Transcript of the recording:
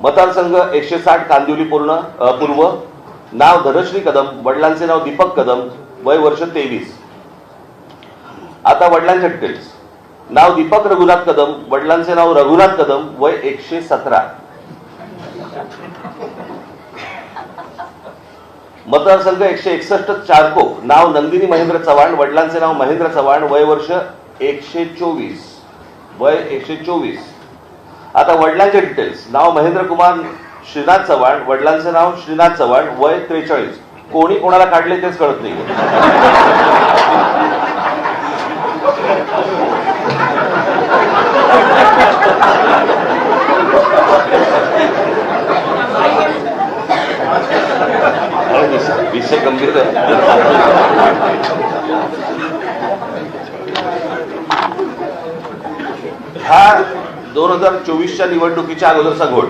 मतदारसंघ 160 कांदिवली पूर्व, नाव धनश्री कदम, वडिलांचे नाव दीपक कदम, वय वर्ष 23। आता वडिलांचे डिटेल्स। नाव दीपक रघुनाथ कदम, वडिलांचे नाव रघुनाथ कदम, वय 117। मतदारसंघ 161 चारकोप, नाव नंदिनी महेंद्र चव्हाण, वडिलांचे नाव महेंद्र चव्हाण, वय वर्ष 124, वय 124। आता वडिलांचे डिटेल्स। नाव महेंद्र कुमार श्रीनाथ चव्हाण, वडिलांचे नाव श्रीनाथ चव्हाण, वय 43। कोणी कोणाला काढले तेच कळत नाही। विषय गंभीर आहे। हा 2024च्या निवडणुकीच्या अगोदरचा घोळ।